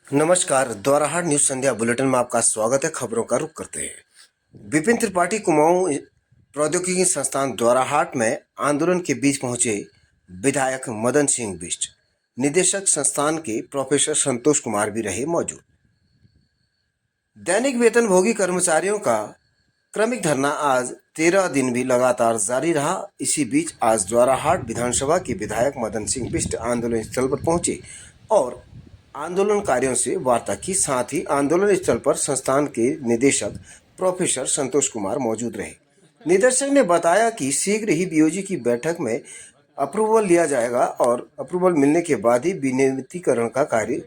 नमस्कार। द्वाराहाट न्यूज संध्या बुलेटिन में आपका स्वागत है। खबरों का रुख करते हैं। विपिन त्रिपाठी कुमाऊं प्रौद्योगिकी संस्थान द्वाराहाट में आंदोलन के बीच पहुंचे विधायक मदन सिंह बिष्ट। निदेशक संस्थान के प्रोफेसर संतोष कुमार भी रहे मौजूद। दैनिक वेतनभोगी कर्मचारियों का क्रमिक धरना आज 13 दिन भी लगातार जारी रहा। इसी बीच आज द्वाराहाट विधानसभा के विधायक मदन सिंह बिष्ट आंदोलन स्थल पर पहुंचे और आंदोलनकारियों से वार्ता की। साथ ही आंदोलन स्थल पर संस्थान के निदेशक प्रोफेसर संतोष कुमार मौजूद रहे। निदेशक ने बताया कि शीघ्र ही बीओजी की बैठक में अप्रूवल लिया जाएगा और अप्रूवल मिलने के बाद ही विनियमितीकरण का कार्य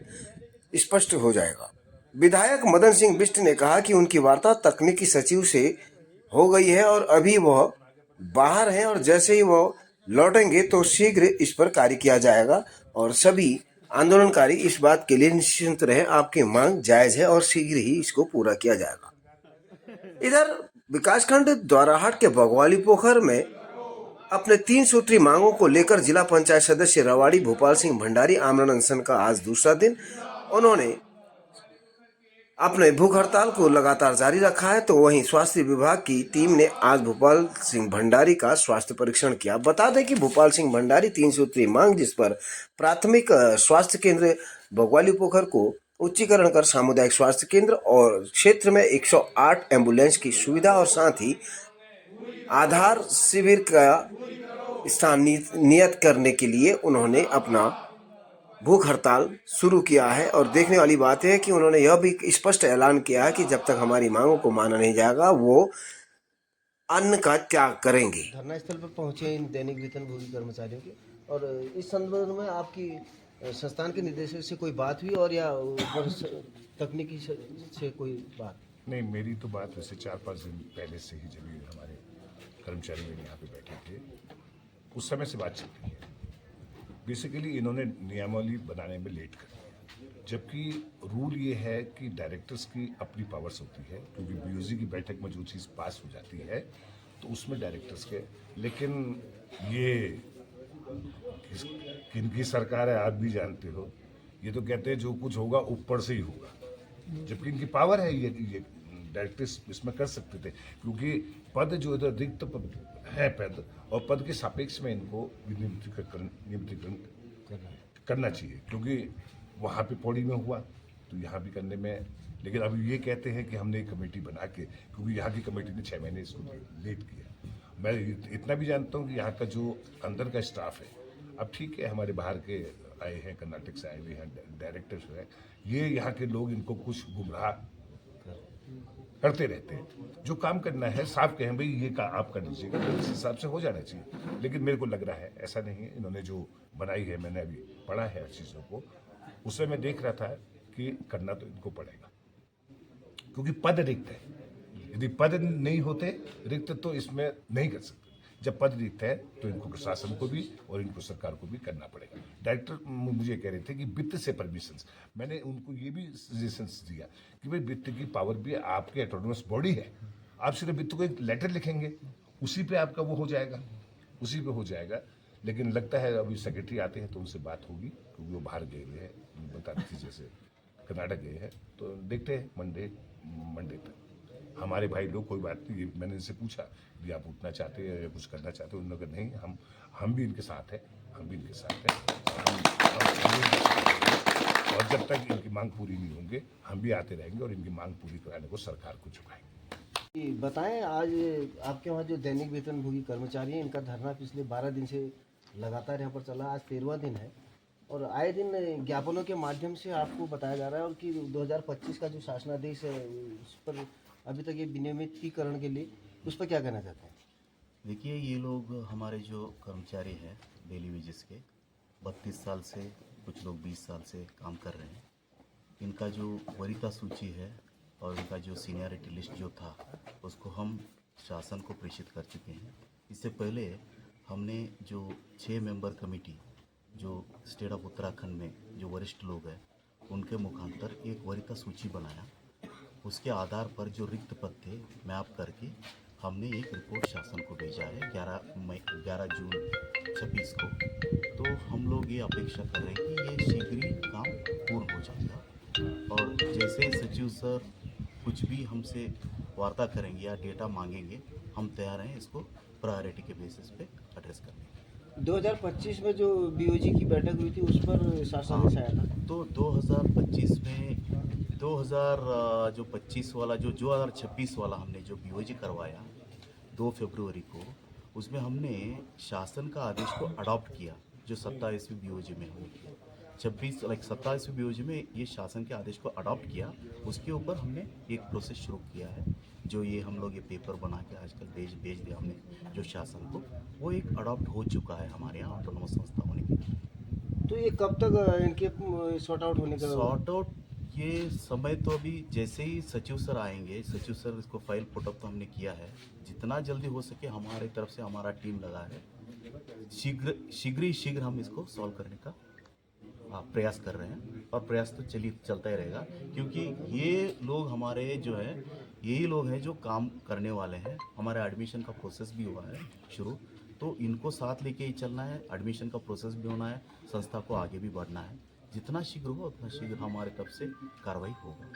स्पष्ट हो जाएगा। विधायक मदन सिंह बिष्ट ने कहा कि उनकी वार्ता तकनीकी सचिव से हो गई है और अभी वह बाहर हैं और जैसे ही वह लौटेंगे तो शीघ्र इस पर कार्य किया जाएगा और सभी आंदोलनकारी इस बात के लिए निश्चिंत रहे, आपकी मांग जायज है और शीघ्र ही इसको पूरा किया जाएगा। इधर विकासखंड द्वाराहाट के बगवाली पोखर में अपने 3 सूत्री मांगों को लेकर जिला पंचायत सदस्य रवाड़ी भोपाल सिंह भंडारी आमरण अनशन का आज दूसरा दिन। उन्होंने अपने भूख हड़ताल को लगातार जारी रखा है। तो वहीं स्वास्थ्य विभाग की टीम ने आज भोपाल सिंह भंडारी का स्वास्थ्य परीक्षण किया। बता दें कि भोपाल सिंह भंडारी 3 सूत्री मांग, जिस पर प्राथमिक स्वास्थ्य केंद्र बगवाली पोखर को उच्चीकरण कर सामुदायिक स्वास्थ्य केंद्र और क्षेत्र में 108 एम्बुलेंस की सुविधा और साथ ही आधार शिविर का स्थान नियत करने के लिए उन्होंने अपना भूख हड़ताल शुरू किया है। और देखने वाली बात है कि उन्होंने यह भी स्पष्ट ऐलान किया है कि जब तक हमारी मांगों को माना नहीं जाएगा वो अन्न का त्याग करेंगे। धरना स्थल पर पहुंचे इन दैनिक वेतनभोगी कर्मचारियों के, और इस संदर्भ में आपकी संस्थान के निदेशक से कोई बात हुई और या ऊपर तकनीकी से कोई बात? नहीं, मेरी तो बात वैसे 4-5 दिन पहले से ही, जब हमारे कर्मचारी मेरे यहाँ पे बैठे थे उस समय से बात चल रही है। बेसिकली इन्होंने नियमावली बनाने में लेट कर दिया, जबकि रूल ये है कि डायरेक्टर्स की अपनी पावर्स होती है, क्योंकि बीओजी की बैठक में जो चीज़ पास हो जाती है तो उसमें डायरेक्टर्स के, लेकिन ये किनकी सरकार है आप भी जानते हो। ये तो कहते हैं जो कुछ होगा ऊपर से ही होगा, जबकि इनकी पावर है ये डायरेक्टर्स इसमें कर सकते थे, क्योंकि पद जो इधर रिक्त है पद, और पद के सापेक्ष में इनको नियमितीकरण करना चाहिए, क्योंकि वहाँ पे पौड़ी में हुआ तो यहाँ भी करने में। लेकिन अब ये कहते हैं कि हमने एक कमेटी बना के, क्योंकि यहाँ की कमेटी ने 6 महीने इसको लेट किया। मैं इतना भी जानता हूँ कि यहाँ का जो अंदर का स्टाफ है, अब ठीक है हमारे बाहर के आए हैं, कर्नाटक से आए हुए हैं डायरेक्टर्स हैं, ये यहाँ के लोग इनको कुछ गुमराह करते रहते हैं। जो काम करना है साफ कहें भाई ये का आप कर लीजिएगा, तो इस हिसाब से हो जाना चाहिए। लेकिन मेरे को लग रहा है ऐसा नहीं है। इन्होंने जो बनाई है, मैंने अभी पढ़ा है चीज़ों को, उससे मैं देख रहा था कि करना तो इनको पड़ेगा, क्योंकि पद रिक्त है। यदि पद नहीं होते रिक्त तो इसमें नहीं कर सकते। जब पद रिक्त है तो इनको प्रशासन को भी और इनको सरकार को भी करना पड़ेगा। डायरेक्टर मुझे कह रहे थे कि वित्त से परमिशन, मैंने उनको ये भी सजेशंस दिया कि भाई वित्त की पावर भी आपके ऑटोनोमस बॉडी है, आप सिर्फ वित्त को एक लेटर लिखेंगे, उसी पे आपका वो हो जाएगा, उसी पे हो जाएगा। लेकिन लगता है अभी सेक्रेटरी आते हैं तो उनसे बात होगी, क्योंकि वो बाहर गए हुए हैं, बता रही थी जैसे कर्नाटक गए हैं। तो देखते हैं मंडे तक हमारे भाई लोग, कोई बात नहीं। मैंने इनसे पूछा कि आप उठना चाहते हैं या कुछ करना चाहते हैं, उन्होंने कहा नहीं, हम भी इनके साथ हैं, हम भी इनके साथ हैं। और जब तक इनकी मांग पूरी नहीं होंगे हम भी आते रहेंगे और इनकी मांग पूरी कराने को सरकार को झुकाएंगे। बताएं, आज आपके वहाँ जो दैनिक वेतनभोगी कर्मचारी हैं, इनका धरना पिछले 12 दिन से लगातार यहाँ पर चला, आज 13वां दिन है और आए दिन ज्ञापनों के माध्यम से आपको बताया जा रहा है और कि 2025 का जो शासनादेश है उस पर अभी तक ये विनियमितीकरण के लिए, उस पर क्या कहना चाहते हैं? देखिए, ये लोग हमारे जो कर्मचारी हैं डेली वेजेस के, 32 साल से, कुछ लोग 20 साल से काम कर रहे हैं। इनका जो वरीयता सूची है और इनका जो सीनियरिटी लिस्ट जो था उसको हम शासन को प्रेषित कर चुके हैं। इससे पहले हमने जो 6 मेंबर कमेटी जो स्टेट ऑफ उत्तराखंड में जो वरिष्ठ लोग हैं उनके मुखांतर एक वरीयता सूची बनाया। उसके आधार पर जो रिक्त पद थे मैप करके हमने एक रिपोर्ट शासन को भेजा है 11 जून 26 को। तो हम लोग ये अपेक्षा कर रहे हैं कि ये शीघ्र ही काम पूर्ण हो जाएगा। जैसे ही सचिव सर कुछ भी हमसे वार्ता करेंगे या डेटा मांगेंगे, हम तैयार हैं इसको प्रायोरिटी के बेसिस पे एड्रेस करने के। 2025 में जो बीओजी की बैठक हुई थी उस पर शासन आया था। तो 2025 में 25 वाला जो 2026 वाला हमने जो बीओजी करवाया 2 फरवरी को, उसमें हमने शासन का आदेश को अडॉप्ट किया जो 27वीं बीओजी में हमने किया। 27वीं बीओजी में ये शासन के आदेश को अडॉप्ट किया, उसके ऊपर हमने एक प्रोसेस शुरू किया है। जो ये हम लोग ये पेपर बना के आजकल भेज दिया हमने जो शासन को, वो एक अडॉप्ट हो चुका है हमारे यहाँ ऑटोनोमस संस्था होने के लिए। तो ये कब तक इनके सॉर्ट आउट होने का सॉर्ट आउट ये समय तो अभी जैसे ही सचिव सर आएंगे, सचिव सर इसको फाइल पुटअप तो हमने किया है, जितना जल्दी हो सके हमारे तरफ से हमारा टीम लगा है, शीघ्र हम इसको सॉल्व करने का प्रयास कर रहे हैं। और प्रयास तो चलता ही रहेगा, क्योंकि ये लोग हमारे जो है यही लोग हैं जो काम करने वाले हैं। हमारा एडमिशन का प्रोसेस भी हुआ है शुरू, तो इनको साथ लेके ही चलना है। एडमिशन का प्रोसेस भी होना है, संस्था को आगे भी बढ़ना है। जितना शीघ्र हो उतना शीघ्र हमारे तरफ से कार्रवाई होगा।